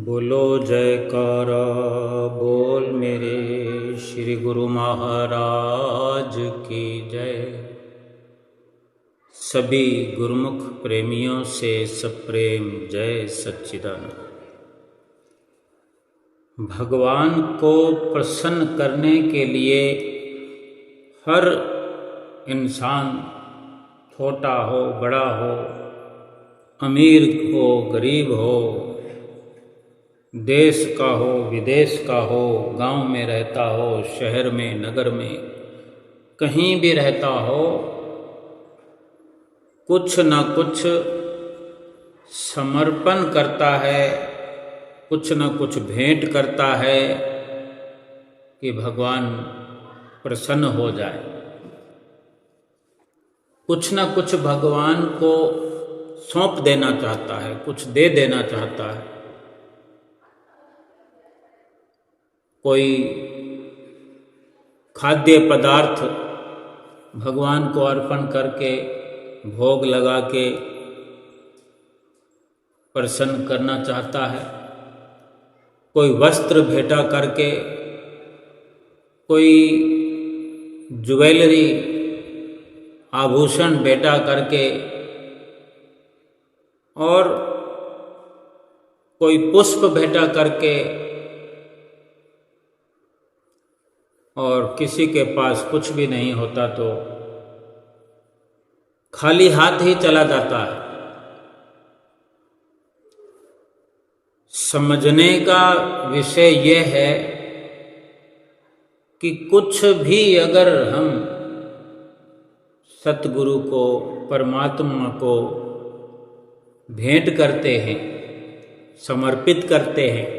बोलो जयकारा बोल मेरे श्री गुरु महाराज की जय। सभी गुरुमुख प्रेमियों से सप्रेम जय सच्चिदानंद। भगवान को प्रसन्न करने के लिए हर इंसान, छोटा हो बड़ा हो, अमीर हो गरीब हो, देश का हो विदेश का हो, गांव में रहता हो शहर में नगर में, कहीं भी रहता हो, कुछ न कुछ समर्पण करता है, कुछ न कुछ भेंट करता है कि भगवान प्रसन्न हो जाए। कुछ न कुछ भगवान को सौंप देना चाहता है, कुछ दे देना चाहता है। कोई खाद्य पदार्थ भगवान को अर्पण करके भोग लगा के प्रसन्न करना चाहता है, कोई वस्त्र भेंटा करके, कोई ज्वेलरी आभूषण भेंटा करके, और कोई पुष्प भेंटा करके, और किसी के पास कुछ भी नहीं होता तो खाली हाथ ही चला जाता है। समझने का विषय यह है कि कुछ भी अगर हम सतगुरु को, परमात्मा को भेंट करते हैं, समर्पित करते हैं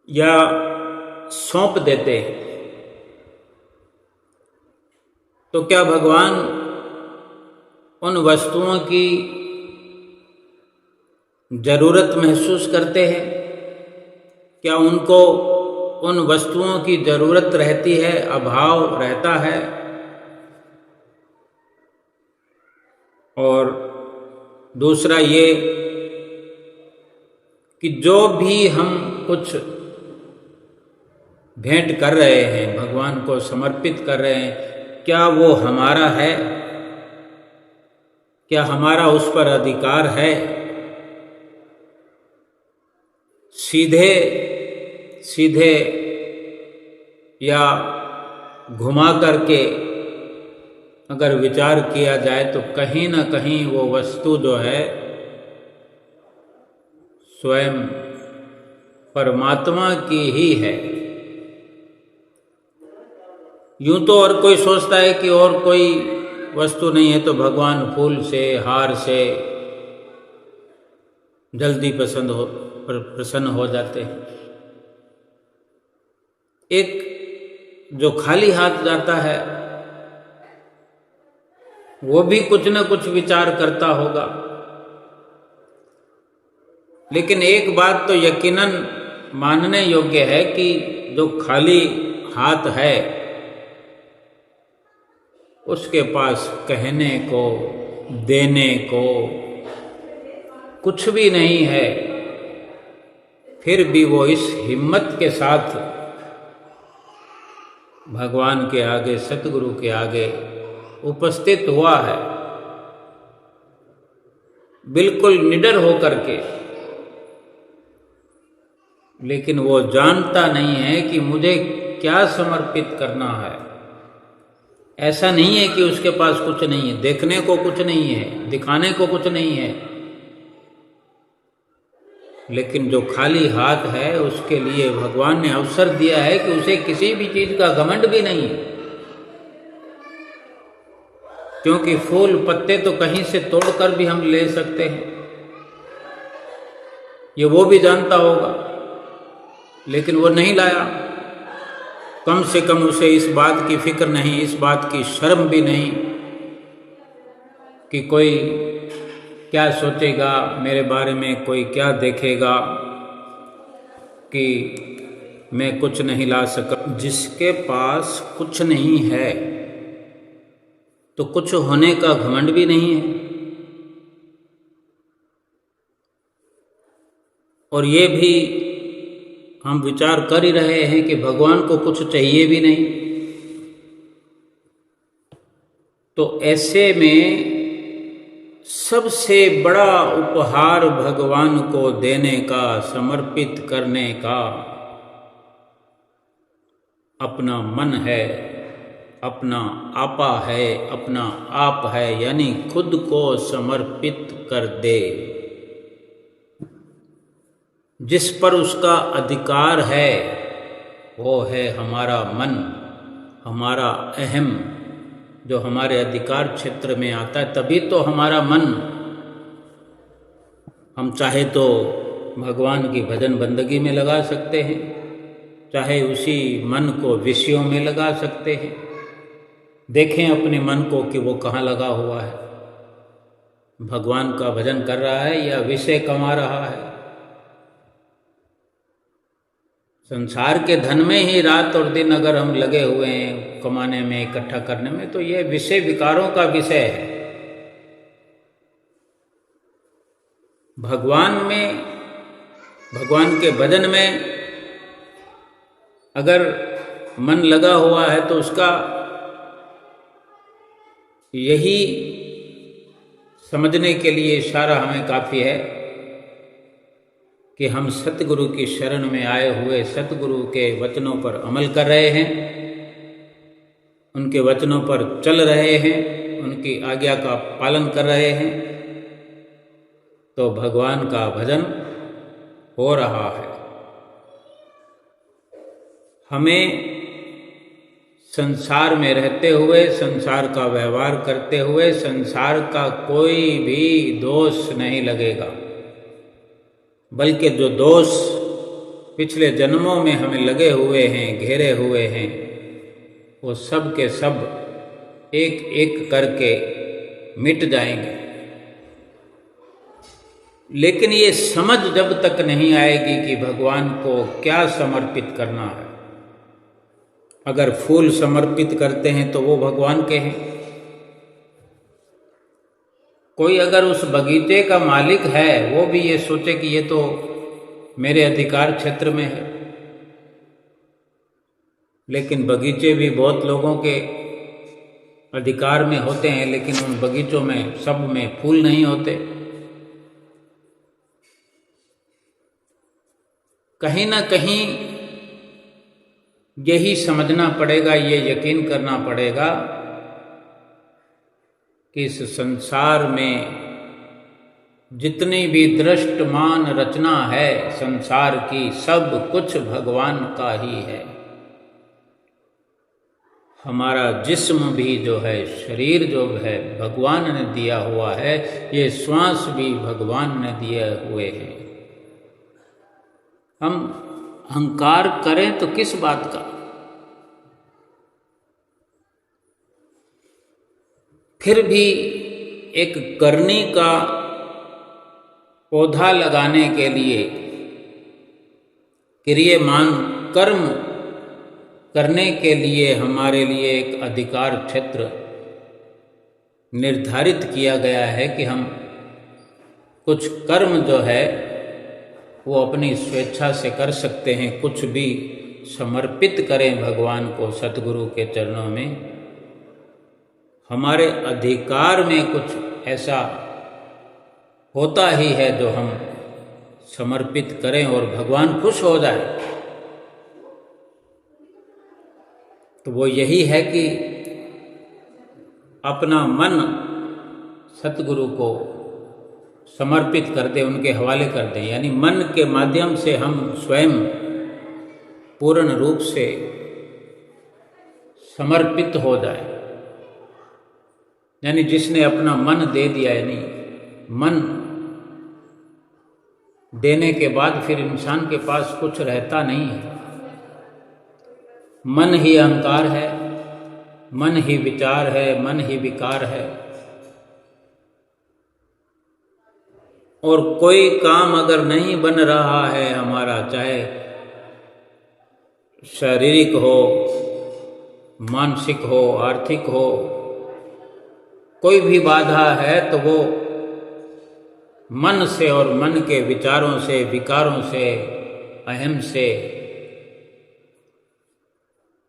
या सौंप देते हैं, तो क्या भगवान उन वस्तुओं की जरूरत महसूस करते हैं? क्या उनको उन वस्तुओं की जरूरत रहती है, अभाव रहता है? और दूसरा ये कि जो भी हम कुछ भेंट कर रहे हैं, भगवान को समर्पित कर रहे हैं, क्या वो हमारा है? क्या हमारा उस पर अधिकार है? सीधे सीधे या घुमा करके अगर विचार किया जाए तो कहीं ना कहीं वो वस्तु जो है स्वयं परमात्मा की ही है। यूं तो और कोई सोचता है कि और कोई वस्तु नहीं है तो भगवान फूल से, हार से जल्दी प्रसन्न हो जाते हैं। एक जो खाली हाथ जाता है वो भी कुछ न कुछ विचार करता होगा, लेकिन एक बात तो यकीनन मानने योग्य है कि जो खाली हाथ है उसके पास कहने को, देने को कुछ भी नहीं है, फिर भी वो इस हिम्मत के साथ भगवान के आगे, सतगुरु के आगे उपस्थित हुआ है, बिल्कुल निडर होकर के। लेकिन वो जानता नहीं है कि मुझे क्या समर्पित करना है। ऐसा नहीं है कि उसके पास कुछ नहीं है, देखने को कुछ नहीं है, दिखाने को कुछ नहीं है, लेकिन जो खाली हाथ है उसके लिए भगवान ने अवसर दिया है कि उसे किसी भी चीज का घमंड भी नहीं है, क्योंकि फूल पत्ते तो कहीं से तोड़कर भी हम ले सकते हैं, ये वो भी जानता होगा, लेकिन वो नहीं लाया। कम से कम उसे इस बात की फिक्र नहीं, इस बात की शर्म भी नहीं कि कोई क्या सोचेगा मेरे बारे में, कोई क्या देखेगा कि मैं कुछ नहीं ला सका। जिसके पास कुछ नहीं है तो कुछ होने का घमंड भी नहीं है। और ये भी हम विचार कर ही रहे हैं कि भगवान को कुछ चाहिए भी नहीं, तो ऐसे में सबसे बड़ा उपहार भगवान को देने का, समर्पित करने का अपना मन है, अपना आपा है, अपना आप है, यानी खुद को समर्पित कर दे। जिस पर उसका अधिकार है वो है हमारा मन, हमारा अहम, जो हमारे अधिकार क्षेत्र में आता है। तभी तो हमारा मन, हम चाहे तो भगवान की भजन बंदगी में लगा सकते हैं, चाहे उसी मन को विषयों में लगा सकते हैं। देखें अपने मन को कि वो कहाँ लगा हुआ है, भगवान का भजन कर रहा है या विषय कमा रहा है। संसार के धन में ही रात और दिन अगर हम लगे हुए हैं कमाने में, इकट्ठा करने में, तो यह विषय विकारों का विषय है। भगवान में, भगवान के भजन में अगर मन लगा हुआ है तो उसका यही समझने के लिए इशारा हमें काफ़ी है कि हम सतगुरु की शरण में आए हुए सतगुरु के वचनों पर अमल कर रहे हैं, उनके वचनों पर चल रहे हैं, उनकी आज्ञा का पालन कर रहे हैं, तो भगवान का भजन हो रहा है। हमें संसार में रहते हुए, संसार का व्यवहार करते हुए, संसार का कोई भी दोष नहीं लगेगा, बल्कि जो दोष पिछले जन्मों में हमें लगे हुए हैं, घेरे हुए हैं, वो सब के सब एक एक करके मिट जाएंगे। लेकिन ये समझ जब तक नहीं आएगी कि भगवान को क्या समर्पित करना है। अगर फूल समर्पित करते हैं तो वो भगवान के हैं। कोई अगर उस बगीचे का मालिक है, वो भी ये सोचे कि ये तो मेरे अधिकार क्षेत्र में है, लेकिन बगीचे भी बहुत लोगों के अधिकार में होते हैं, लेकिन उन बगीचों में सब में फूल नहीं होते। कहीं ना कहीं यही समझना पड़ेगा, ये यकीन करना पड़ेगा कि इस संसार में जितनी भी दृष्टमान रचना है संसार की, सब कुछ भगवान का ही है। हमारा जिस्म भी जो है, शरीर जो है, भगवान ने दिया हुआ है। ये श्वास भी भगवान ने दिए हुए हैं। हम अहंकार करें तो किस बात का? फिर भी एक करनी का पौधा लगाने के लिए, क्रियमान कर्म करने के लिए हमारे लिए एक अधिकार क्षेत्र निर्धारित किया गया है कि हम कुछ कर्म जो है वो अपनी स्वेच्छा से कर सकते हैं, कुछ भी समर्पित करें भगवान को, सतगुरु के चरणों में। हमारे अधिकार में कुछ ऐसा होता ही है जो हम समर्पित करें और भगवान खुश हो जाए। तो वो यही है कि अपना मन सतगुरु को समर्पित कर दे, उनके हवाले कर दें। यानी मन के माध्यम से हम स्वयं पूर्ण रूप से समर्पित हो जाए। यानी जिसने अपना मन दे दिया, यानी मन देने के बाद फिर इंसान के पास कुछ रहता नहीं है। मन ही अहंकार है, मन ही विचार है, मन ही विकार है। और कोई काम अगर नहीं बन रहा है हमारा, चाहे शारीरिक हो, मानसिक हो, आर्थिक हो, कोई भी बाधा है, तो वो मन से और मन के विचारों से, विकारों से, अहम से,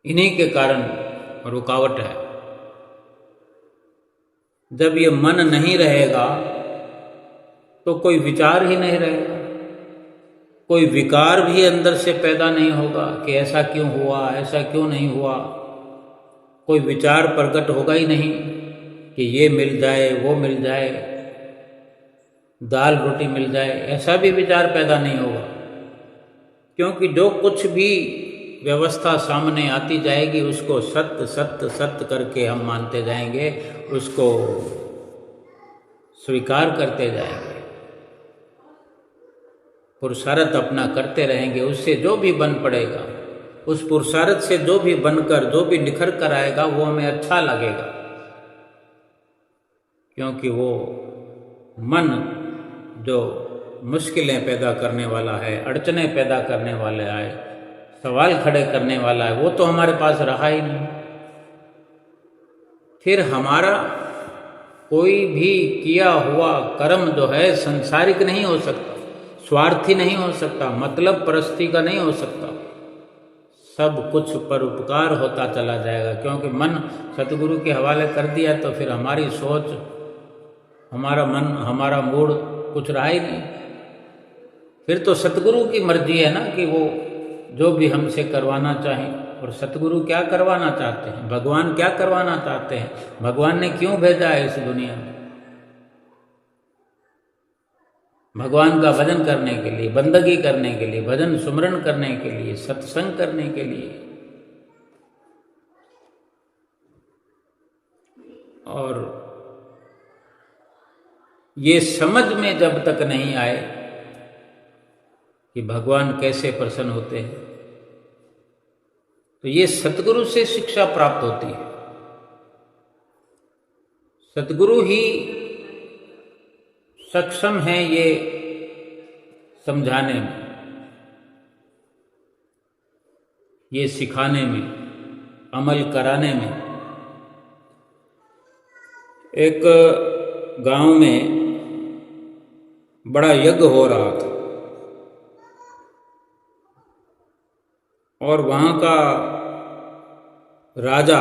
इन्हीं के कारण रुकावट है। जब ये मन नहीं रहेगा तो कोई विचार ही नहीं रहेगा, कोई विकार भी अंदर से पैदा नहीं होगा कि ऐसा क्यों हुआ, ऐसा क्यों नहीं हुआ। कोई विचार प्रकट होगा ही नहीं कि ये मिल जाए, वो मिल जाए, दाल रोटी मिल जाए, ऐसा भी विचार पैदा नहीं होगा। क्योंकि जो कुछ भी व्यवस्था सामने आती जाएगी उसको सत्य सत्य सत्य करके हम मानते जाएंगे, उसको स्वीकार करते जाएंगे, पुरुषार्थ अपना करते रहेंगे। उससे जो भी बन पड़ेगा, उस पुरुषार्थ से जो भी बनकर, जो भी निखर कर आएगा वो हमें अच्छा लगेगा। क्योंकि वो मन जो मुश्किलें पैदा करने वाला है, अड़चने पैदा करने वाला है, सवाल खड़े करने वाला है, वो तो हमारे पास रहा ही नहीं। फिर हमारा कोई भी किया हुआ कर्म जो है संसारिक नहीं हो सकता, स्वार्थी नहीं हो सकता, मतलब परस्ती का नहीं हो सकता, सब कुछ परोपकार होता चला जाएगा। क्योंकि मन सतगुरु के हवाले कर दिया तो फिर हमारी सोच, हमारा मन, हमारा मूड कुछ रहा ही नहीं। फिर तो सतगुरु की मर्जी है ना कि वो जो भी हमसे करवाना चाहें। और सतगुरु क्या करवाना चाहते हैं, भगवान क्या करवाना चाहते हैं, भगवान ने क्यों भेजा है इस दुनिया में? भगवान का भजन करने के लिए, बंदगी करने के लिए, भजन सुमरन करने के लिए, सत्संग करने के लिए। और ये समझ में जब तक नहीं आए कि भगवान कैसे प्रसन्न होते हैं, तो ये सतगुरु से शिक्षा प्राप्त होती है। सतगुरु ही सक्षम है ये समझाने में, ये सिखाने में, अमल कराने में। एक गांव में बड़ा यज्ञ हो रहा था और वहाँ का राजा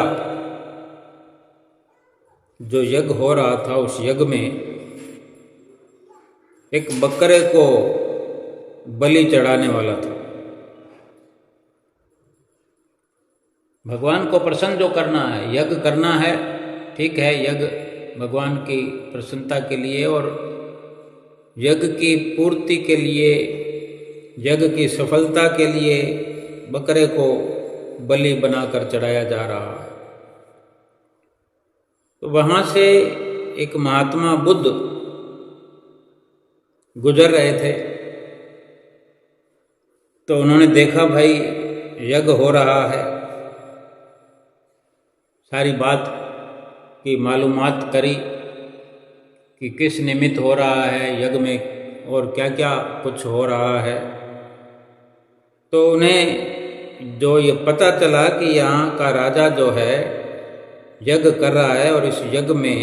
जो यज्ञ हो रहा था, उस यज्ञ में एक बकरे को बलि चढ़ाने वाला था। भगवान को प्रसन्न जो करना है, यज्ञ करना है, ठीक है, यज्ञ भगवान की प्रसन्नता के लिए और यज्ञ की पूर्ति के लिए, यज्ञ की सफलता के लिए बकरे को बलि बनाकर चढ़ाया जा रहा है। तो वहाँ से एक महात्मा बुद्ध गुजर रहे थे, तो उन्होंने देखा भाई यज्ञ हो रहा है, सारी बात की मालूमात करी कि किस निमित्त हो रहा है यज्ञ में और क्या क्या कुछ हो रहा है। तो उन्हें जो ये पता चला कि यहाँ का राजा जो है यज्ञ कर रहा है और इस यज्ञ में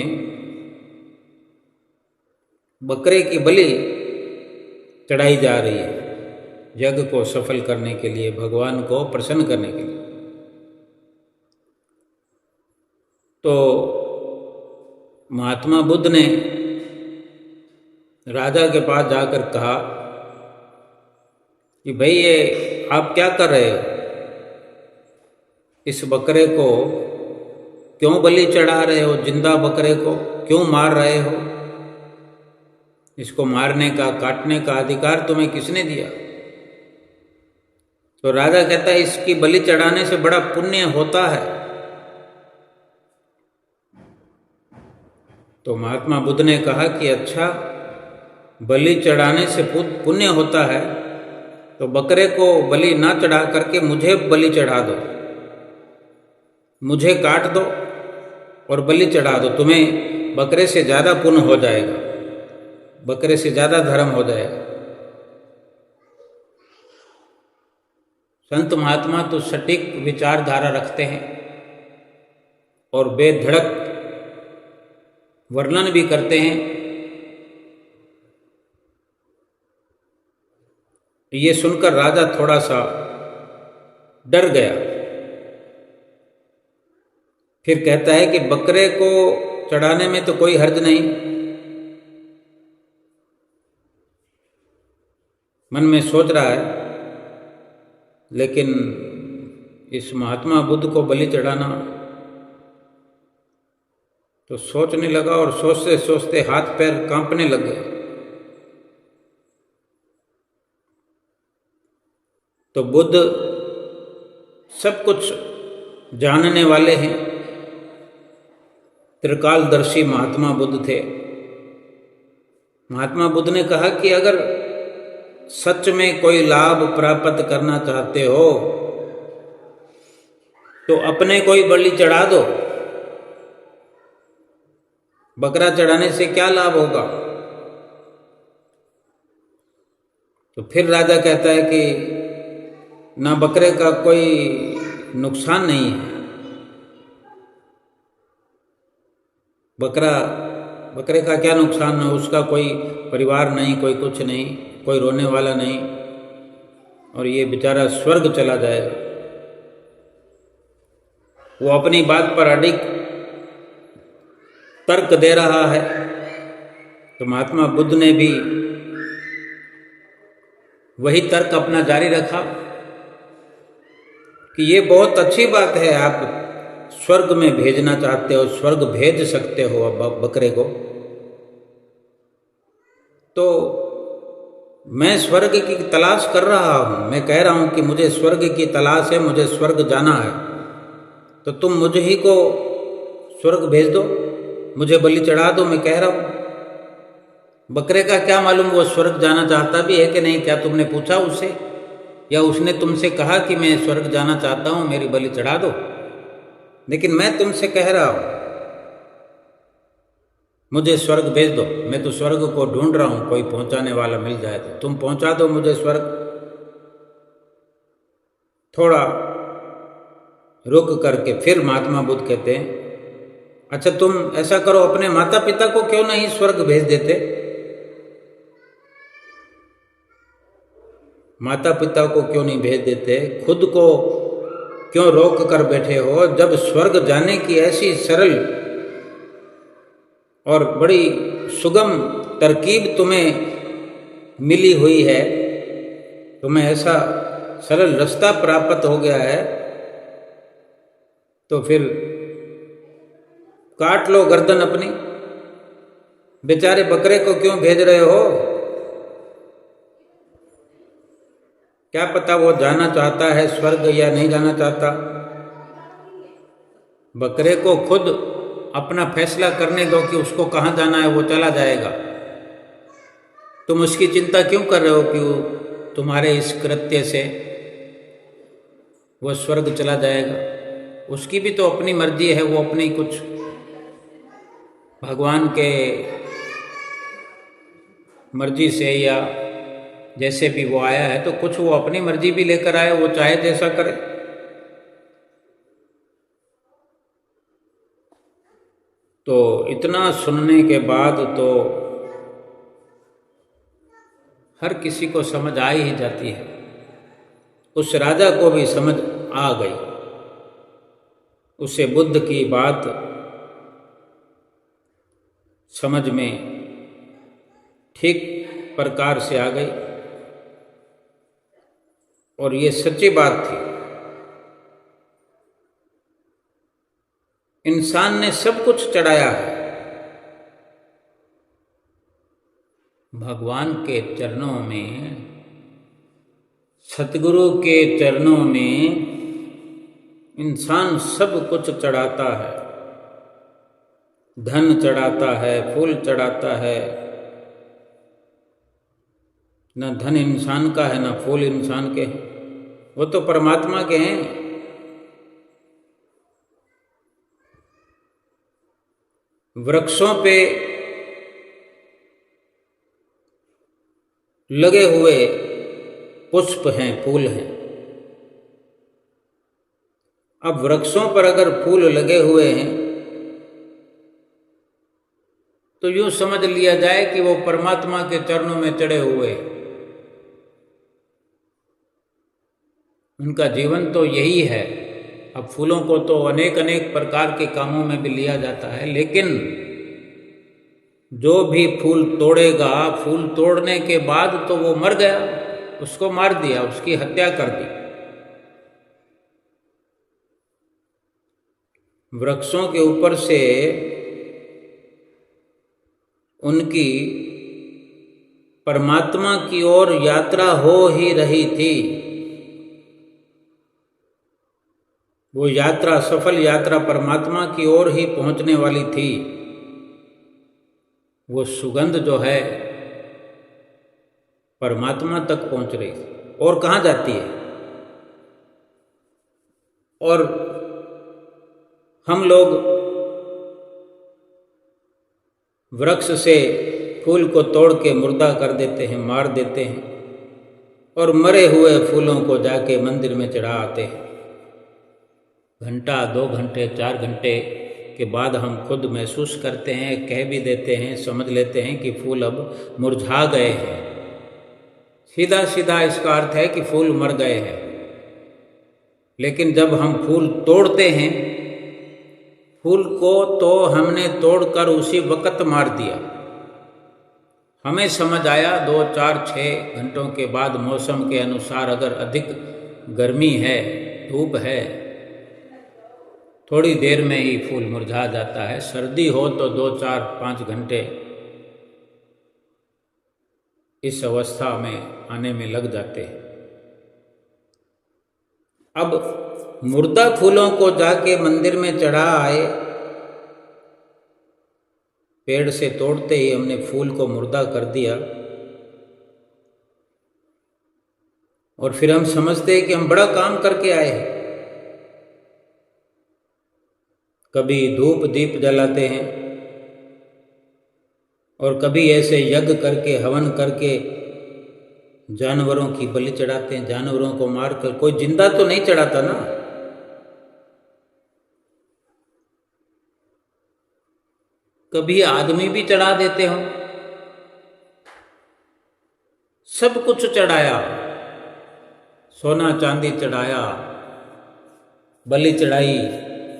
बकरे की बलि चढ़ाई जा रही है यज्ञ को सफल करने के लिए, भगवान को प्रसन्न करने के लिए। तो महात्मा बुद्ध ने राजा के पास जाकर कहा कि भाई ये आप क्या कर रहे हो, इस बकरे को क्यों बलि चढ़ा रहे हो, जिंदा बकरे को क्यों मार रहे हो, इसको मारने का, काटने का अधिकार तुम्हें किसने दिया? तो राजा कहता है इसकी बलि चढ़ाने से बड़ा पुण्य होता है। तो महात्मा बुद्ध ने कहा कि अच्छा, बलि चढ़ाने से पुण्य होता है तो बकरे को बलि ना चढ़ा करके मुझे बलि चढ़ा दो, मुझे काट दो और बलि चढ़ा दो, तुम्हें बकरे से ज़्यादा पुण्य हो जाएगा, बकरे से ज़्यादा धर्म हो जाएगा। संत महात्मा तो सटीक विचारधारा रखते हैं और बेधड़क वर्णन भी करते हैं ये सुनकर राजा थोड़ा सा डर गया। फिर कहता है कि बकरे को चढ़ाने में तो कोई हर्ज नहीं। मन में सोच रहा है, लेकिन इस महात्मा बुद्ध को बलि चढ़ाना, तो सोचने लगा और सोचते सोचते हाथ पैर कांपने लग गए। तो बुद्ध सब कुछ जानने वाले हैं, त्रिकालदर्शी महात्मा बुद्ध थे। महात्मा बुद्ध ने कहा कि अगर सच में कोई लाभ प्राप्त करना चाहते हो तो अपने कोई बलि चढ़ा दो। बकरा चढ़ाने से क्या लाभ होगा? तो फिर राजा कहता है कि ना बकरे का कोई नुकसान नहीं है। बकरे का क्या नुकसान है? उसका कोई परिवार नहीं, कोई कुछ नहीं, कोई रोने वाला नहीं, और ये बेचारा स्वर्ग चला जाएगा। वो अपनी बात पर अडिग तर्क दे रहा है। तो महात्मा बुद्ध ने भी वही तर्क अपना जारी रखा कि ये बहुत अच्छी बात है, आप स्वर्ग में भेजना चाहते हो, स्वर्ग भेज सकते हो अब बकरे को। तो मैं स्वर्ग की तलाश कर रहा हूँ, मैं कह रहा हूँ कि मुझे स्वर्ग की तलाश है, मुझे स्वर्ग जाना है, तो तुम मुझे ही को स्वर्ग भेज दो, मुझे बलि चढ़ा दो। मैं कह रहा हूँ, बकरे का क्या मालूम वो स्वर्ग जाना चाहता भी है कि नहीं? क्या तुमने पूछा उससे, या उसने तुमसे कहा कि मैं स्वर्ग जाना चाहता हूँ, मेरी बलि चढ़ा दो? लेकिन मैं तुमसे कह रहा हूँ, मुझे स्वर्ग भेज दो। मैं तो स्वर्ग को ढूंढ रहा हूँ, कोई पहुंचाने वाला मिल जाए तो तुम पहुंचा दो मुझे स्वर्ग। थोड़ा रुक करके फिर महात्मा बुद्ध कहते हैं, अच्छा तुम ऐसा करो, अपने माता पिता को क्यों नहीं स्वर्ग भेज देते? माता पिता को क्यों नहीं भेज देते? खुद को क्यों रोक कर बैठे हो? जब स्वर्ग जाने की ऐसी सरल और बड़ी सुगम तरकीब तुम्हें मिली हुई है, तुम्हें ऐसा सरल रास्ता प्राप्त हो गया है, तो फिर काट लो गर्दन अपनी। बेचारे बकरे को क्यों भेज रहे हो? क्या पता वो जाना चाहता है स्वर्ग या नहीं जाना चाहता। बकरे को खुद अपना फैसला करने दो कि उसको कहाँ जाना है, वो चला जाएगा। तुम उसकी चिंता क्यों कर रहे हो कि वो तुम्हारे इस कृत्य से वो स्वर्ग चला जाएगा? उसकी भी तो अपनी मर्जी है, वो अपनी कुछ भगवान के मर्जी से या जैसे भी वो आया है, तो कुछ वो अपनी मर्जी भी लेकर आए, वो चाहे जैसा करे। तो इतना सुनने के बाद तो हर किसी को समझ आ ही जाती है। उस राजा को भी समझ आ गई, उसे बुद्ध की बात समझ में ठीक प्रकार से आ गई, और ये सच्ची बात थी। इंसान ने सब कुछ चढ़ाया है, भगवान के चरणों में, सतगुरु के चरणों में इंसान सब कुछ चढ़ाता है। धन चढ़ाता है, फूल चढ़ाता है। न धन इंसान का है, न फूल इंसान के हैं, वो तो परमात्मा के हैं। वृक्षों पे लगे हुए पुष्प हैं, फूल हैं। अब वृक्षों पर अगर फूल लगे हुए हैं तो यूं समझ लिया जाए कि वो परमात्मा के चरणों में चढ़े हुए हैं। उनका जीवन तो यही है। अब फूलों को तो अनेक अनेक प्रकार के कामों में भी लिया जाता है, लेकिन जो भी फूल तोड़ेगा, फूल तोड़ने के बाद तो वो मर गया, उसको मार दिया, उसकी हत्या कर दी। वृक्षों के ऊपर से उनकी परमात्मा की ओर यात्रा हो ही रही थी। वो यात्रा, सफल यात्रा परमात्मा की ओर ही पहुंचने वाली थी। वो सुगंध जो है परमात्मा तक पहुंच रही थी, और कहाँ जाती है। और हम लोग वृक्ष से फूल को तोड़ के मुर्दा कर देते हैं, मार देते हैं, और मरे हुए फूलों को जाके मंदिर में चढ़ा आते हैं। घंटा, 2 घंटे, 4 घंटे के बाद हम खुद महसूस करते हैं, कह भी देते हैं, समझ लेते हैं कि फूल अब मुरझा गए हैं। सीधा सीधा इसका अर्थ है कि फूल मर गए हैं। लेकिन जब हम फूल तोड़ते हैं, फूल को तो हमने तोड़कर उसी वक्त मार दिया। हमें समझ आया 2, 4, 6 घंटों के बाद, मौसम के अनुसार अगर अधिक गर्मी है, धूप है, थोड़ी देर में ही फूल मुरझा जाता है। सर्दी हो तो 2, 4, 5 घंटे इस अवस्था में आने में लग जाते हैं। अब मुर्दा फूलों को जाके मंदिर में चढ़ा आए, पेड़ से तोड़ते ही हमने फूल को मुर्दा कर दिया, और फिर हम समझते हैं कि हम बड़ा काम करके आए हैं। कभी धूप दीप जलाते हैं, और कभी ऐसे यज्ञ करके, हवन करके जानवरों की बलि चढ़ाते हैं। जानवरों को मारकर, कोई जिंदा तो नहीं चढ़ाता ना। कभी आदमी भी चढ़ा देते हो। सब कुछ चढ़ाया, सोना चांदी चढ़ाया, बलि चढ़ाई,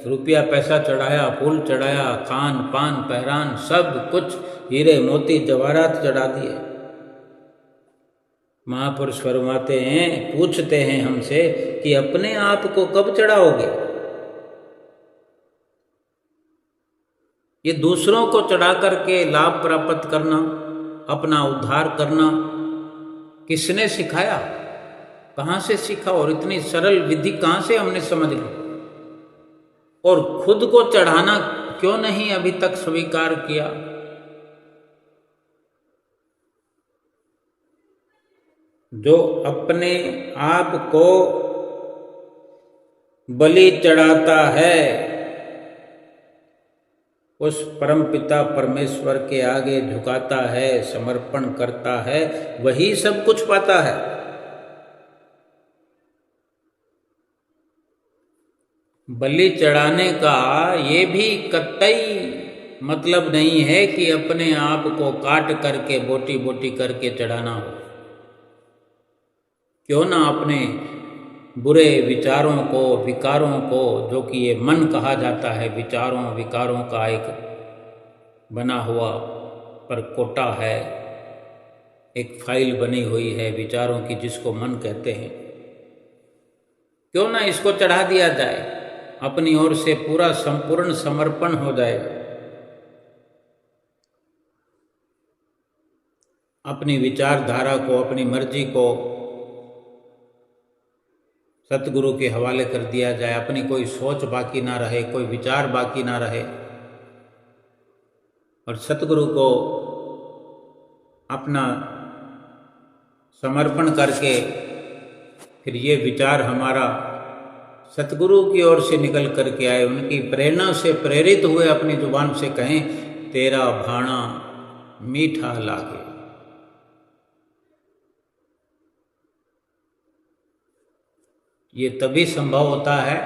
रुपया पैसा चढ़ाया, फूल चढ़ाया, खान पान पहरान सब कुछ, हीरे मोती जवाहरात चढ़ा दिए। महापुरुष फरमाते हैं, पूछते हैं हमसे कि अपने आप को कब चढ़ाओगे। ये दूसरों को चढ़ा करके लाभ प्राप्त करना, अपना उद्धार करना किसने सिखाया, कहाँ से सीखा, और इतनी सरल विधि कहाँ से हमने समझ ली। और खुद को चढ़ाना क्यों नहीं अभी तक स्वीकार किया। जो अपने आप को बलि चढ़ाता है, उस परमपिता परमेश्वर के आगे झुकाता है, समर्पण करता है, वही सब कुछ पाता है। बलि चढ़ाने का ये भी कतई मतलब नहीं है कि अपने आप को काट करके, बोटी बोटी करके चढ़ाना हो। क्यों ना अपने बुरे विचारों को, विकारों को, जो कि ये मन कहा जाता है, विचारों विकारों का एक बना हुआ परकोटा है, एक फाइल बनी हुई है विचारों की, जिसको मन कहते हैं। क्यों ना इसको चढ़ा दिया जाए, अपनी ओर से पूरा संपूर्ण समर्पण हो जाएगा। अपनी विचारधारा को, अपनी मर्जी को सतगुरु के हवाले कर दिया जाए। अपनी कोई सोच बाकी ना रहे, कोई विचार बाकी ना रहे, और सतगुरु को अपना समर्पण करके फिर ये विचार हमारा सतगुरु की ओर से निकल करके आए, उनकी प्रेरणा से प्रेरित हुए, अपनी जुबान से कहें, तेरा भाणा मीठा लागे। ये तभी संभव होता है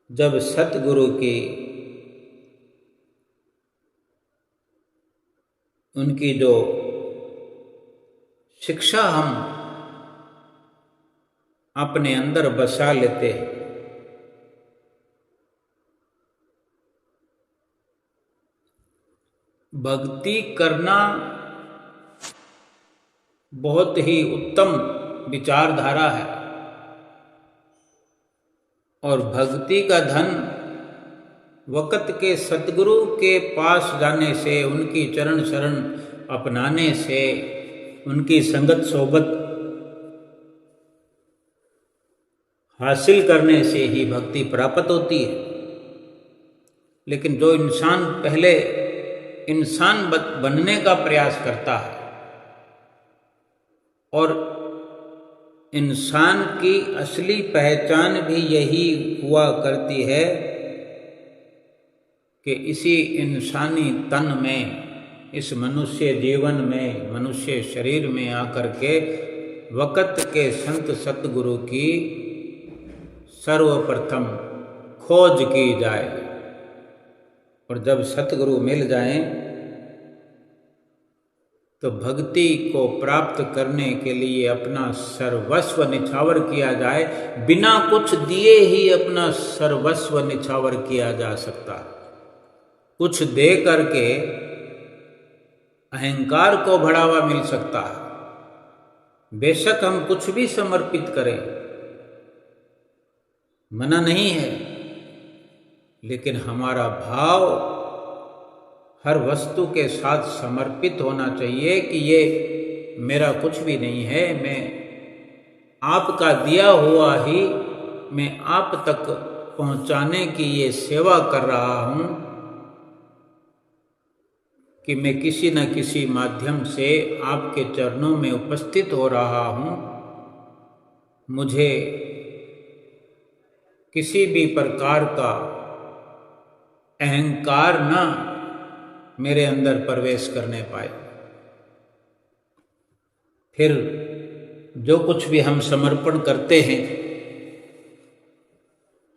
जब सतगुरु की, उनकी जो शिक्षा हम अपने अंदर बसा लेते हैं। भक्ति करना बहुत ही उत्तम विचारधारा है, और भक्ति का धन वक़्त के सतगुरु के पास जाने से, उनकी चरण शरण अपनाने से, उनकी संगत सोबत हासिल करने से ही भक्ति प्राप्त होती है। लेकिन जो इंसान पहले इंसान बनने का प्रयास करता है, और इंसान की असली पहचान भी यही हुआ करती है कि इसी इंसानी तन में, इस मनुष्य जीवन में, मनुष्य शरीर में आकर के वक़्त के संत सतगुरु की सर्वप्रथम खोज की जाए। और जब सतगुरु मिल जाएं तो भक्ति को प्राप्त करने के लिए अपना सर्वस्व निछावर किया जाए। बिना कुछ दिए ही अपना सर्वस्व निछावर किया जा सकता है। कुछ दे करके अहंकार को बढ़ावा मिल सकता है। बेशक हम कुछ भी समर्पित करें, मना नहीं है, लेकिन हमारा भाव हर वस्तु के साथ समर्पित होना चाहिए कि ये मेरा कुछ भी नहीं है, मैं आपका दिया हुआ ही मैं आप तक पहुंचाने की ये सेवा कर रहा हूं, कि मैं किसी न किसी माध्यम से आपके चरणों में उपस्थित हो रहा हूं। मुझे किसी भी प्रकार का अहंकार न मेरे अंदर प्रवेश करने पाए। फिर जो कुछ भी हम समर्पण करते हैं,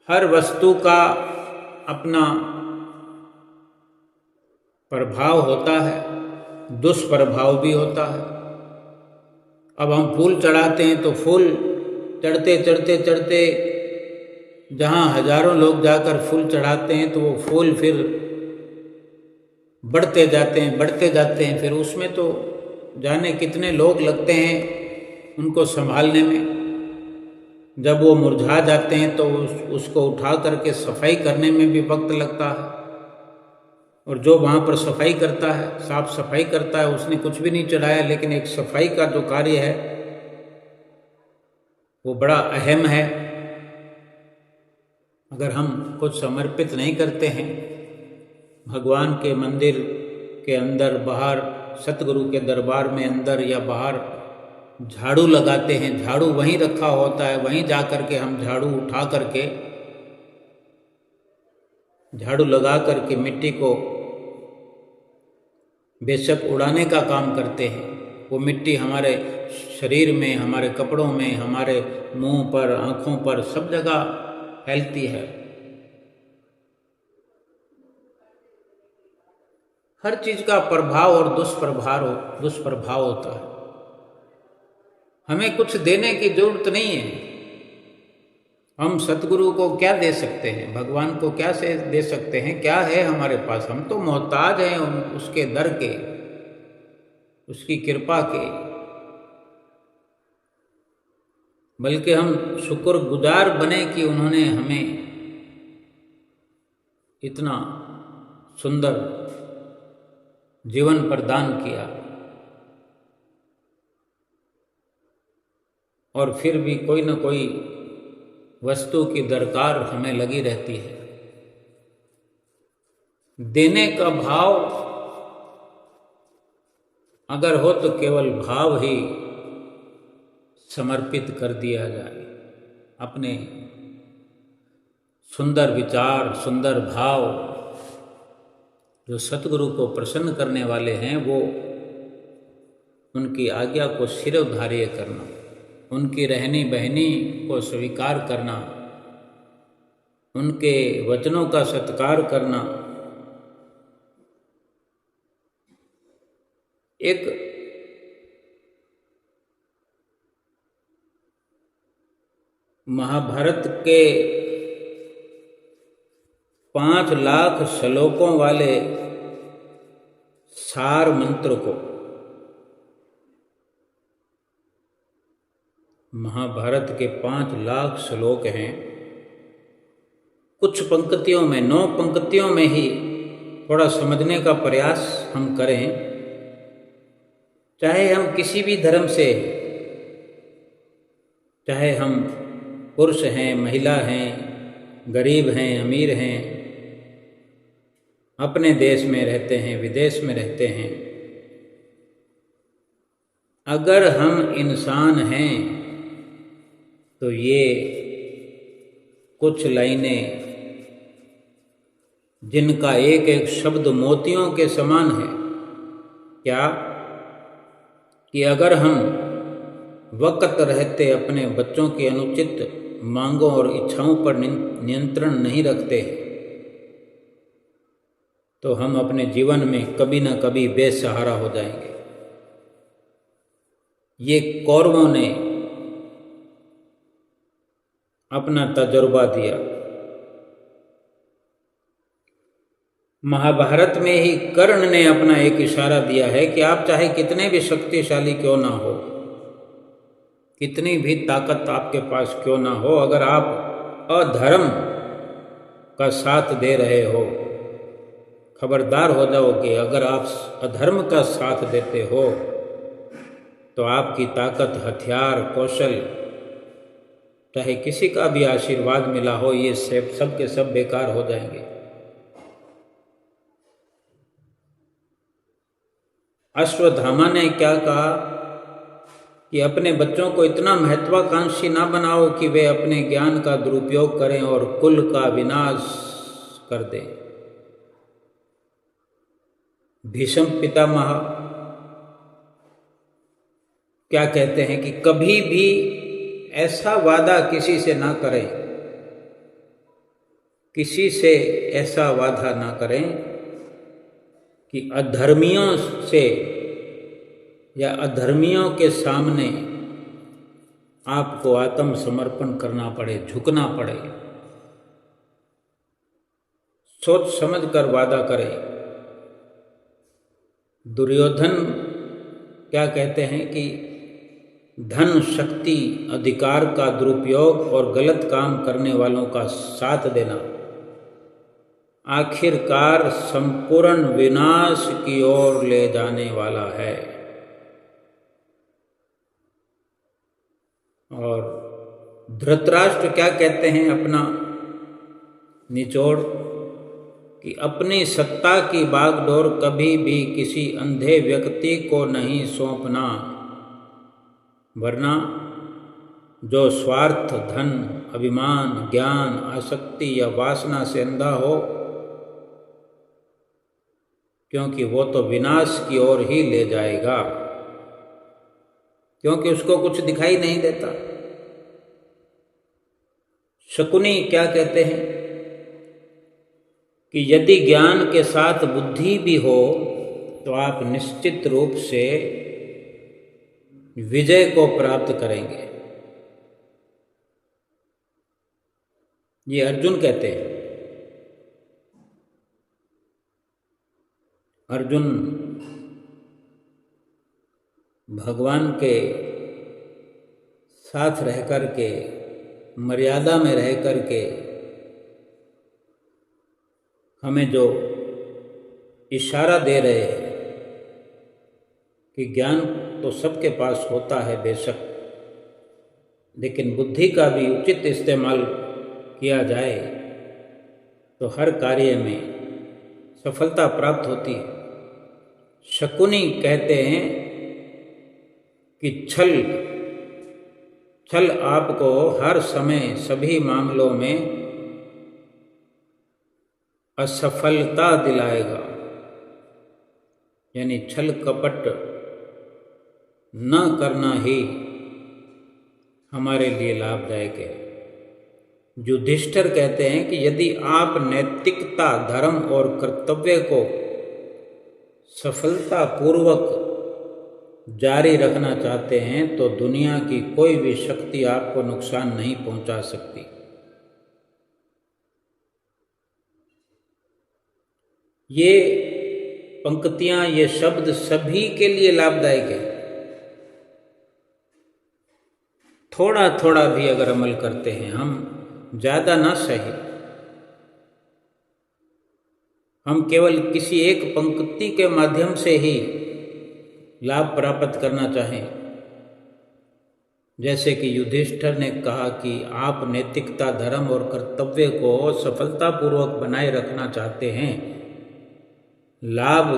हर वस्तु का अपना प्रभाव होता है, दुष्प्रभाव भी होता है। अब हम फूल चढ़ाते हैं तो फूल चढ़ते चढ़ते चढ़ते जहाँ हजारों लोग जाकर फूल चढ़ाते हैं तो वो फूल फिर बढ़ते जाते हैं, बढ़ते जाते हैं। फिर उसमें तो जाने कितने लोग लगते हैं उनको संभालने में। जब वो मुरझा जाते हैं तो उसको उठा करके सफाई करने में भी वक्त लगता है। और जो वहाँ पर सफाई करता है, साफ सफाई करता है, उसने कुछ भी नहीं चढ़ाया, लेकिन एक सफाई का जो कार्य है वो बड़ा अहम है। अगर हम कुछ समर्पित नहीं करते हैं, भगवान के मंदिर के अंदर बाहर, सतगुरु के दरबार में अंदर या बाहर झाड़ू लगाते हैं, झाड़ू वहीं रखा होता है, वहीं जा कर के हम झाड़ू उठा करके, झाड़ू लगा करके मिट्टी को बेशक उड़ाने का काम करते हैं। वो मिट्टी हमारे शरीर में, हमारे कपड़ों में, हमारे मुंह पर, आँखों पर, सब जगह फैलती है। हर चीज का प्रभाव और दुष्प्रभाव होता है। हमें कुछ देने की जरूरत नहीं है। हम सतगुरु को क्या दे सकते हैं, भगवान को क्या से दे सकते हैं, क्या है हमारे पास? हम तो मोहताज हैं उसके दर के, उसकी कृपा के। बल्कि हम शुक्रगुजार बने कि उन्होंने हमें इतना सुंदर जीवन प्रदान किया। और फिर भी कोई न कोई वस्तु की दरकार हमें लगी रहती है। देने का भाव अगर हो तो केवल भाव ही समर्पित कर दिया जाए। अपने सुंदर विचार, सुंदर भाव जो सतगुरु को प्रसन्न करने वाले हैं, वो उनकी आज्ञा को शिरोधार्य करना, उनकी रहनी बहनी को स्वीकार करना, उनके वचनों का सत्कार करना, एक महाभारत के 5 लाख श्लोकों वाले सार मंत्र को, महाभारत के 5 लाख श्लोक हैं, कुछ पंक्तियों में, 9 पंक्तियों में ही थोड़ा समझने का प्रयास हम करें। चाहे हम किसी भी धर्म से, चाहे हम पुरुष हैं, महिला हैं, गरीब हैं, अमीर हैं, अपने देश में रहते हैं, विदेश में रहते हैं, अगर हम इंसान हैं तो ये कुछ लाइनें, जिनका एक एक शब्द मोतियों के समान है, क्या कि अगर हम वक्त रहते अपने बच्चों की अनुचित मांगों और इच्छाओं पर नियंत्रण नहीं रखते तो हम अपने जीवन में कभी न कभी बेसहारा हो जाएंगे। ये कौरवों ने अपना तजुर्बा दिया। महाभारत में ही कर्ण ने अपना एक इशारा दिया है कि आप चाहे कितने भी शक्तिशाली क्यों ना हो, कितनी भी ताकत आपके पास क्यों ना हो, अगर आप अधर्म का साथ दे रहे हो, खबरदार हो जाओगे। अगर आप अधर्म का साथ देते हो तो आपकी ताकत, हथियार, कौशल, चाहे किसी का भी आशीर्वाद मिला हो, ये सब के सब बेकार हो जाएंगे। अश्वत्थामा ने क्या कहा कि अपने बच्चों को इतना महत्वाकांक्षी ना बनाओ कि वे अपने ज्ञान का दुरुपयोग करें और कुल का विनाश कर दें। भीष्म पितामह क्या कहते हैं कि कभी भी ऐसा वादा किसी से ना करें, किसी से ऐसा वादा ना करें कि अधर्मियों से या अधर्मियों के सामने आपको आत्मसमर्पण करना पड़े, झुकना पड़े। सोच समझ कर वादा करें। दुर्योधन क्या कहते हैं कि धन, शक्ति, अधिकार का दुरुपयोग और गलत काम करने वालों का साथ देना आखिरकार संपूर्ण विनाश की ओर ले जाने वाला है। और धृतराष्ट्र क्या कहते हैं अपना निचोड़ कि अपनी सत्ता की बागडोर कभी भी किसी अंधे व्यक्ति को नहीं सौंपना, वरना जो स्वार्थ, धन, अभिमान, ज्ञान, आसक्ति या वासना से अंधा हो, क्योंकि वो तो विनाश की ओर ही ले जाएगा, क्योंकि उसको कुछ दिखाई नहीं देता। शकुनी क्या कहते हैं कि यदि ज्ञान के साथ बुद्धि भी हो तो आप निश्चित रूप से विजय को प्राप्त करेंगे। ये अर्जुन कहते हैं। अर्जुन भगवान के साथ रह कर के, मर्यादा में रह कर के हमें जो इशारा दे रहे हैं कि ज्ञान तो सबके पास होता है बेशक, लेकिन बुद्धि का भी उचित इस्तेमाल किया जाए तो हर कार्य में सफलता प्राप्त होती है। शकुनी कहते हैं कि छल आपको हर समय सभी मामलों में असफलता दिलाएगा, यानी छल कपट न करना ही हमारे लिए लाभदायक है। युधिष्ठिर कहते हैं कि यदि आप नैतिकता, धर्म और कर्तव्य को सफलतापूर्वक जारी रखना चाहते हैं तो दुनिया की कोई भी शक्ति आपको नुकसान नहीं पहुंचा सकती। ये पंक्तियां, ये शब्द सभी के लिए लाभदायक है। थोड़ा थोड़ा भी अगर अमल करते हैं हम, ज़्यादा ना सही, हम केवल किसी एक पंक्ति के माध्यम से ही लाभ प्राप्त करना चाहें, जैसे कि युधिष्ठिर ने कहा कि आप नैतिकता, धर्म और कर्तव्य को सफलतापूर्वक बनाए रखना चाहते हैं, लाभ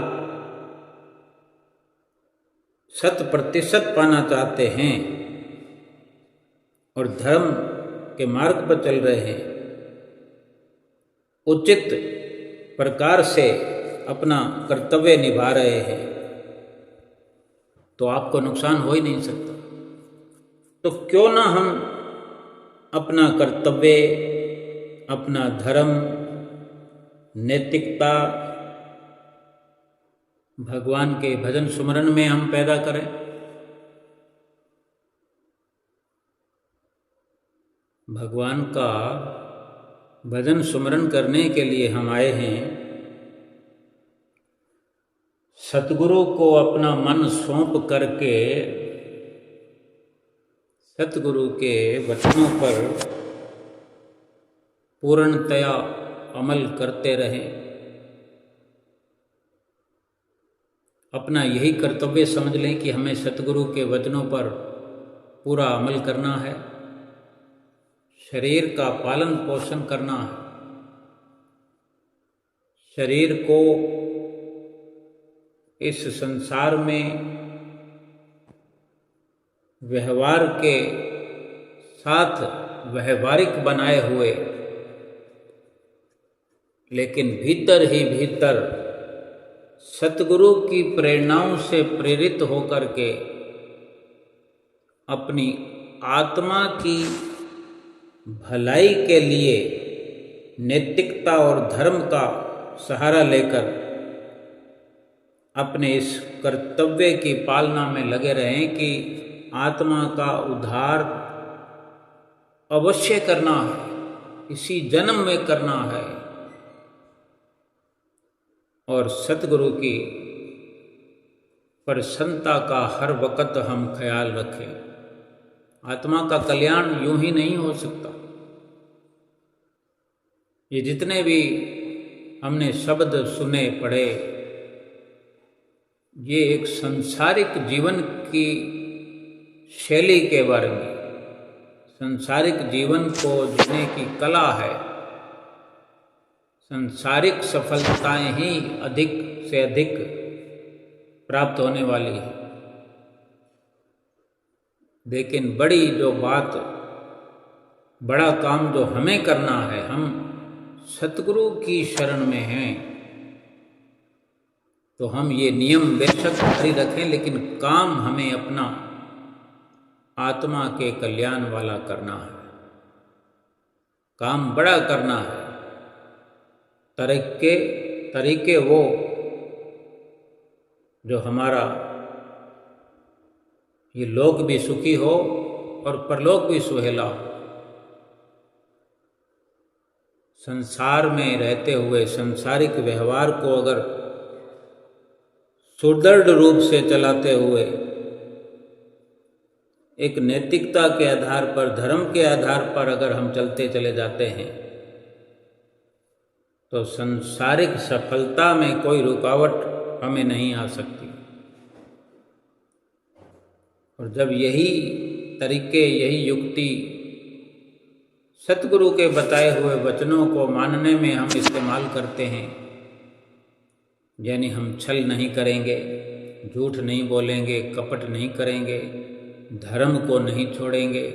100% पाना चाहते हैं और धर्म के मार्ग पर चल रहे हैं, उचित प्रकार से अपना कर्तव्य निभा रहे हैं, तो आपको नुकसान हो ही नहीं सकता। तो क्यों ना हम अपना कर्तव्य, अपना धर्म, नैतिकता भगवान के भजन सुमरन में हम पैदा करें। भगवान का भजन सुमरन करने के लिए हम आए हैं। सतगुरु को अपना मन सौंप करके सतगुरु के वचनों पर पूर्णतया अमल करते रहें। अपना यही कर्तव्य समझ लें कि हमें सतगुरु के वचनों पर पूरा अमल करना है, शरीर का पालन पोषण करना है, शरीर को इस संसार में व्यवहार के साथ व्यवहारिक बनाए हुए, लेकिन भीतर ही भीतर सतगुरु की प्रेरणाओं से प्रेरित होकर के अपनी आत्मा की भलाई के लिए नैतिकता और धर्म का सहारा लेकर अपने इस कर्तव्य की पालना में लगे रहें कि आत्मा का उद्धार अवश्य करना है, इसी जन्म में करना है, और सतगुरु की प्रसन्नता का हर वक्त हम ख्याल रखें। आत्मा का कल्याण यूं ही नहीं हो सकता। ये जितने भी हमने शब्द सुने पढ़े, ये एक सांसारिक जीवन की शैली के बारे में, सांसारिक जीवन को जीने की कला है। सांसारिक सफलताएं ही अधिक से अधिक प्राप्त होने वाली है, लेकिन बड़ी जो बात, बड़ा काम जो हमें करना है, हम सतगुरु की शरण में हैं, तो हम ये नियम बेशक जारी रखें, लेकिन काम हमें अपना आत्मा के कल्याण वाला करना है। काम बड़ा करना है। तरीके वो जो हमारा ये लोक भी सुखी हो और परलोक भी सुहेला हो। संसार में रहते हुए सांसारिक व्यवहार को अगर सुदृढ़ रूप से चलाते हुए एक नैतिकता के आधार पर, धर्म के आधार पर अगर हम चलते चले जाते हैं, तो सांसारिक सफलता में कोई रुकावट हमें नहीं आ सकती। और जब यही तरीके, यही युक्ति सतगुरु के बताए हुए वचनों को मानने में हम इस्तेमाल करते हैं, यानी हम छल नहीं करेंगे, झूठ नहीं बोलेंगे, कपट नहीं करेंगे, धर्म को नहीं छोड़ेंगे,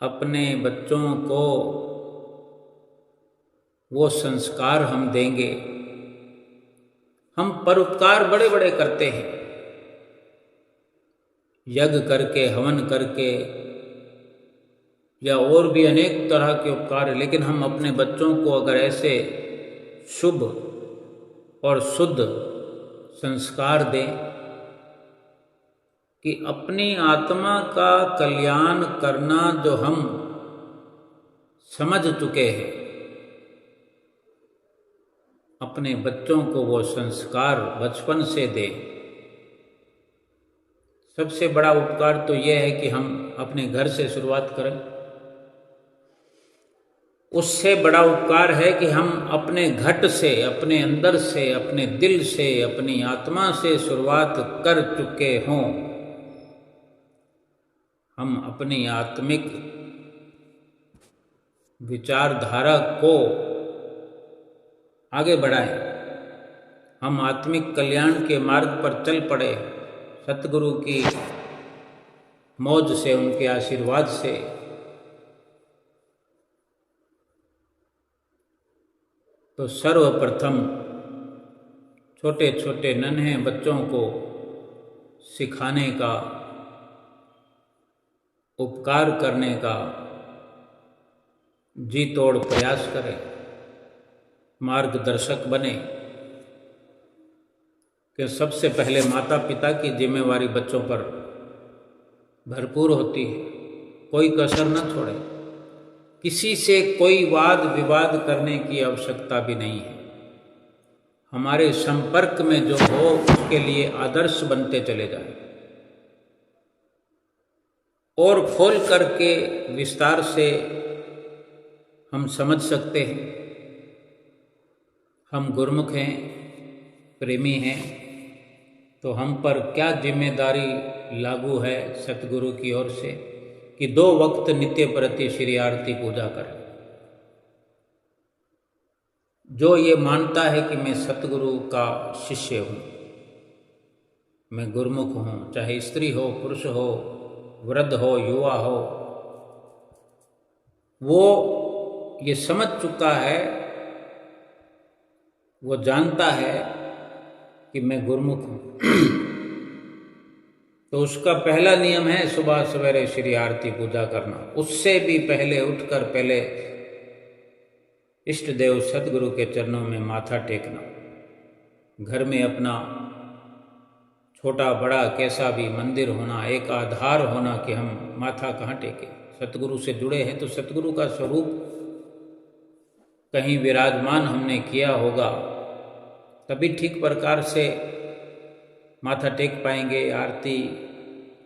अपने बच्चों को वो संस्कार हम देंगे। हम परोपकार बड़े बड़े करते हैं, यज्ञ करके, हवन करके, या और भी अनेक तरह के उपकार, लेकिन हम अपने बच्चों को अगर ऐसे शुभ और शुद्ध संस्कार दें, कि अपनी आत्मा का कल्याण करना जो हम समझ चुके हैं, अपने बच्चों को वो संस्कार बचपन से दें। सबसे बड़ा उपकार तो यह है कि हम अपने घर से शुरुआत करें। उससे बड़ा उपकार है कि हम अपने घट से, अपने अंदर से, अपने दिल से, अपनी आत्मा से शुरुआत कर चुके हों। हम अपनी आत्मिक विचारधारा को आगे बढ़ाएं, हम आत्मिक कल्याण के मार्ग पर चल पड़े सतगुरु की मौज से, उनके आशीर्वाद से। तो सर्वप्रथम छोटे छोटे नन्हे बच्चों को सिखाने का, उपकार करने का जी तोड़ प्रयास करें, मार्गदर्शक बने। कि सबसे पहले माता पिता की जिम्मेवारी बच्चों पर भरपूर होती है। कोई कसर न छोड़े। किसी से कोई वाद विवाद करने की आवश्यकता भी नहीं है। हमारे संपर्क में जो हो उसके लिए आदर्श बनते चले जाए और खोल करके विस्तार से हम समझ सकते हैं। हम गुरुमुख हैं, प्रेमी हैं, तो हम पर क्या जिम्मेदारी लागू है सतगुरु की ओर से कि 2 वक्त नित्य प्रति श्री आरती पूजा करें। जो ये मानता है कि मैं सतगुरु का शिष्य हूँ, मैं गुरुमुख हूँ, चाहे स्त्री हो, पुरुष हो, वृद्ध हो, युवा हो, वो ये समझ चुका है, वो जानता है कि मैं गुरुमुख हूँ। तो उसका पहला नियम है सुबह सवेरे श्री आरती पूजा करना। उससे भी पहले उठकर पहले इष्ट देव सतगुरु के चरणों में माथा टेकना। घर में अपना छोटा बड़ा कैसा भी मंदिर होना, एक आधार होना कि हम माथा कहाँ टेकें। सतगुरु से जुड़े हैं तो सतगुरु का स्वरूप कहीं विराजमान हमने किया होगा, तभी ठीक प्रकार से माथा टेक पाएंगे। आरती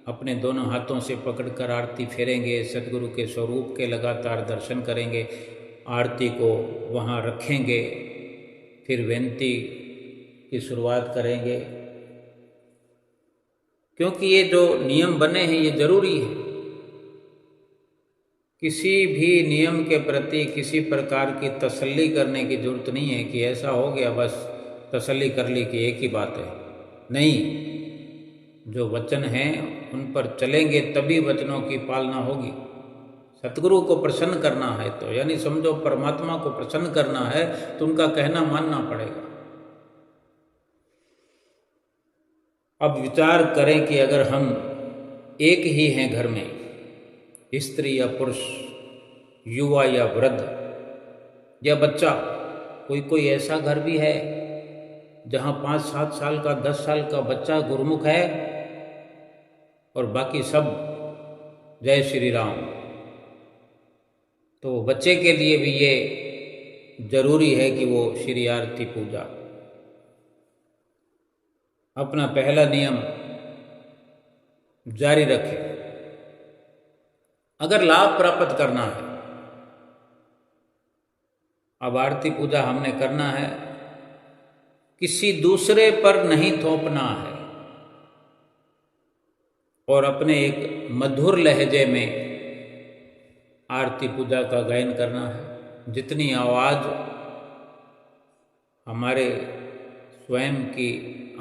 अपने दोनों हाथों से पकड़कर आरती फेरेंगे, सतगुरु के स्वरूप के लगातार दर्शन करेंगे, आरती को वहाँ रखेंगे, फिर विनती की शुरुआत करेंगे। क्योंकि ये जो नियम बने हैं ये जरूरी है। किसी भी नियम के प्रति किसी प्रकार की तसल्ली करने की जरूरत नहीं है कि ऐसा हो गया बस तसल्ली कर ली कि एक ही बात है। नहीं, जो वचन हैं उन पर चलेंगे तभी वचनों की पालना होगी। सतगुरु को प्रसन्न करना है तो यानी समझो परमात्मा को प्रसन्न करना है तो उनका कहना मानना पड़ेगा। अब विचार करें कि अगर हम एक ही हैं घर में, स्त्री या पुरुष, युवा या वृद्ध या बच्चा, कोई ऐसा घर भी है जहाँ 5-7 साल का 10 साल का बच्चा गुरुमुख है और बाकी सब जय श्री राम, तो बच्चे के लिए भी ये जरूरी है कि वो श्री आरती पूजा। अपना पहला नियम जारी रखें। अगर लाभ प्राप्त करना है, अब आरती पूजा हमने करना है, किसी दूसरे पर नहीं थोपना है और अपने एक मधुर लहजे में आरती पूजा का गायन करना है। जितनी आवाज़ हमारे स्वयं की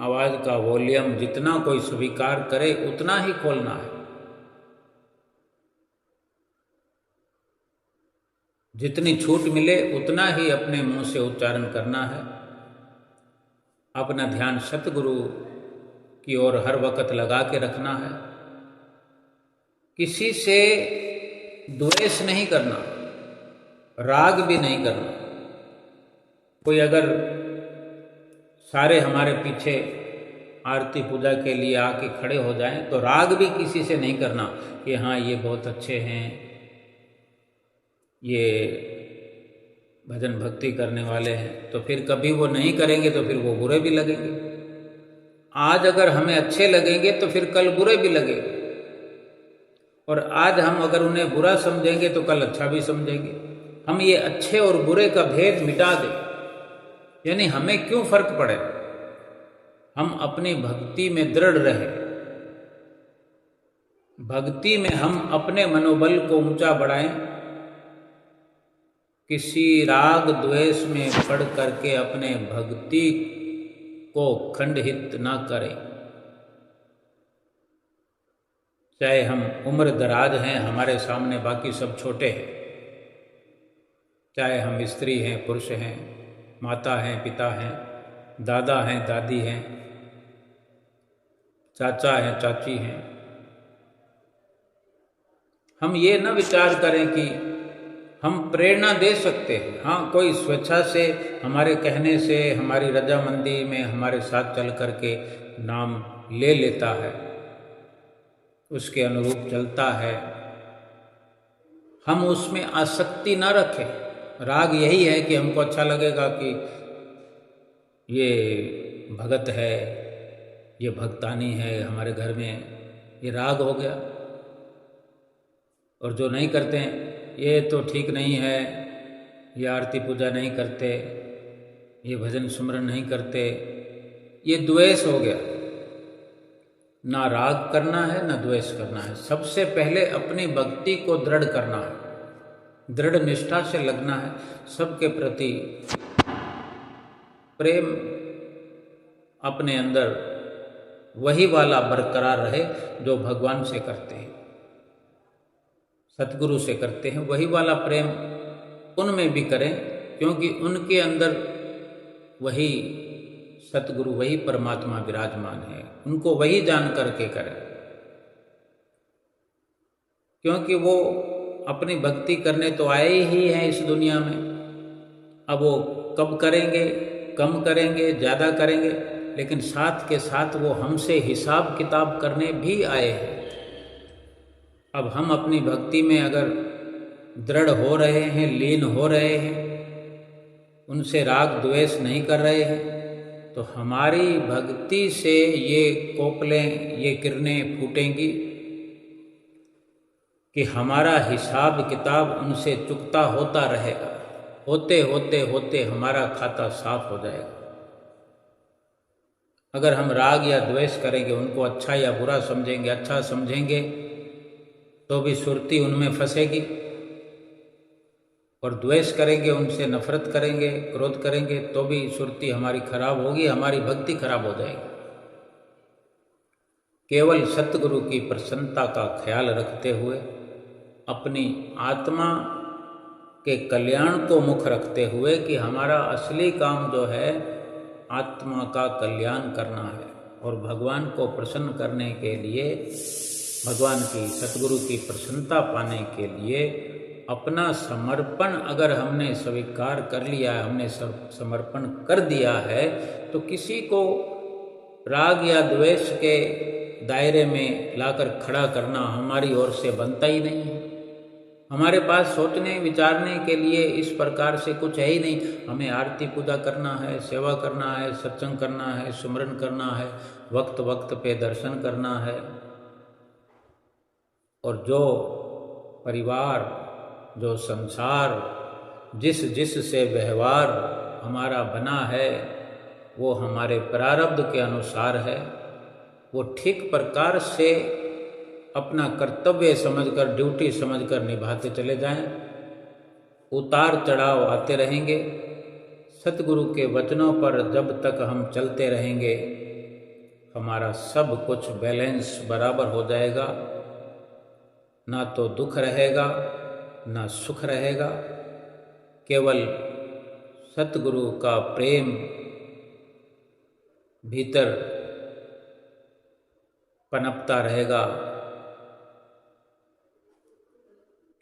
आवाज़ का वॉल्यूम जितना कोई स्वीकार करे उतना ही खोलना है। जितनी छूट मिले उतना ही अपने मुंह से उच्चारण करना है। अपना ध्यान सतगुरु की ओर हर वक्त लगा के रखना है। किसी से द्वेष नहीं करना, राग भी नहीं करना। कोई अगर सारे हमारे पीछे आरती पूजा के लिए आके खड़े हो जाएं, तो राग भी किसी से नहीं करना कि हाँ ये बहुत अच्छे हैं, ये भजन भक्ति करने वाले हैं, तो फिर कभी वो नहीं करेंगे तो फिर वो बुरे भी लगेंगे। आज अगर हमें अच्छे लगेंगे तो फिर कल बुरे भी लगेंगे, और आज हम अगर उन्हें बुरा समझेंगे तो कल अच्छा भी समझेंगे। हम ये अच्छे और बुरे का भेद मिटा दें, यानी हमें क्यों फर्क पड़े, हम अपनी भक्ति में दृढ़ रहे, भक्ति में हम अपने मनोबल को ऊंचा बढ़ाएं, किसी राग द्वेष में पड़ करके अपने भक्ति को खंडहित ना करें। चाहे हम उम्र दराज हैं, हमारे सामने बाकी सब छोटे हैं, चाहे हम स्त्री हैं, पुरुष हैं, माता हैं, पिता हैं, दादा हैं, दादी हैं, चाचा हैं, चाची हैं, हम ये न विचार करें कि हम प्रेरणा दे सकते हैं। हाँ, कोई स्वेच्छा से हमारे कहने से, हमारी रजामंदी में हमारे साथ चल करके नाम ले लेता है, उसके अनुरूप चलता है, हम उसमें आसक्ति न रखें। राग यही है कि हमको अच्छा लगेगा कि ये भगत है, ये भक्तानी है हमारे घर में, ये राग हो गया। और जो नहीं करते हैं, ये तो ठीक नहीं है, ये आरती पूजा नहीं करते, ये भजन सुमरन नहीं करते, ये द्वेष हो गया। ना राग करना है, ना द्वेष करना है। सबसे पहले अपनी भक्ति को दृढ़ करना है, दृढ़ निष्ठा से लगना है, सबके प्रति प्रेम अपने अंदर वही वाला बरकरार रहे जो भगवान से करते हैं, सतगुरु से करते हैं, वही वाला प्रेम उनमें भी करें, क्योंकि उनके अंदर वही सतगुरु, वही परमात्मा विराजमान है, उनको वही जान करके करें। क्योंकि वो अपनी भक्ति करने तो आए ही हैं इस दुनिया में, अब वो कब करेंगे, कम करेंगे, ज़्यादा करेंगे, लेकिन साथ के साथ वो हमसे हिसाब किताब करने भी आए हैं। अब हम अपनी भक्ति में अगर दृढ़ हो रहे हैं, लीन हो रहे हैं, उनसे राग द्वेष नहीं कर रहे हैं, तो हमारी भक्ति से ये कोपलें, ये किरणें फूटेंगी कि हमारा हिसाब किताब उनसे चुकता होता रहेगा। होते होते होते हमारा खाता साफ हो जाएगा। अगर हम राग या द्वेष करेंगे, उनको अच्छा या बुरा समझेंगे, अच्छा समझेंगे तो भी सुरती उनमें फंसेगी, और द्वेष करेंगे, उनसे नफरत करेंगे, क्रोध करेंगे, तो भी सुरती हमारी खराब होगी, हमारी भक्ति खराब हो जाएगी। केवल सतगुरु की प्रसन्नता का ख्याल रखते हुए, अपनी आत्मा के कल्याण को मुख रखते हुए कि हमारा असली काम जो है आत्मा का कल्याण करना है, और भगवान को प्रसन्न करने के लिए, भगवान की, सतगुरु की प्रसन्नता पाने के लिए अपना समर्पण अगर हमने स्वीकार कर लिया है, हमने समर्पण कर दिया है, तो किसी को राग या द्वेष के दायरे में लाकर खड़ा करना हमारी ओर से बनता ही नहीं है। हमारे पास सोचने विचारने के लिए इस प्रकार से कुछ है ही नहीं। हमें आरती पूजा करना है, सेवा करना है, सत्संग करना है, सुमरन करना है, वक्त वक्त पे दर्शन करना है, और जो परिवार, जो संसार, जिस से व्यवहार हमारा बना है, वो हमारे प्रारब्ध के अनुसार है। वो ठीक प्रकार से अपना कर्तव्य समझकर, ड्यूटी समझकर निभाते चले जाएं। उतार चढ़ाव आते रहेंगे। सतगुरु के वचनों पर जब तक हम चलते रहेंगे, हमारा सब कुछ बैलेंस बराबर हो जाएगा। ना तो दुख रहेगा, ना सुख रहेगा। केवल सतगुरु का प्रेम भीतर पनपता रहेगा,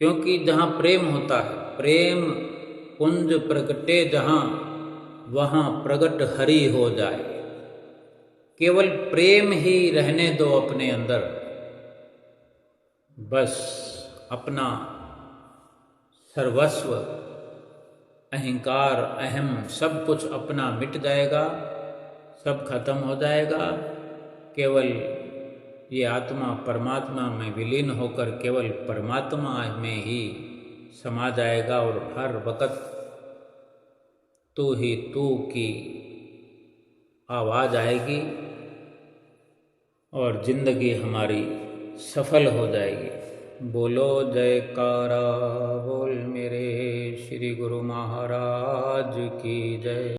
क्योंकि जहाँ प्रेम होता है, प्रेम पुंज प्रगटे जहाँ, वहाँ प्रगट हरि हो जाए। केवल प्रेम ही रहने दो अपने अंदर, बस अपना सर्वस्व, अहंकार, अहम सब कुछ अपना मिट जाएगा, सब खत्म हो जाएगा। केवल ये आत्मा परमात्मा में विलीन होकर केवल परमात्मा में ही समा जाएगा और हर वक्त तू ही तू की आवाज़ आएगी और जिंदगी हमारी सफल हो जाएगी। बोलो जयकारा बोल मेरे श्री गुरु महाराज की जय।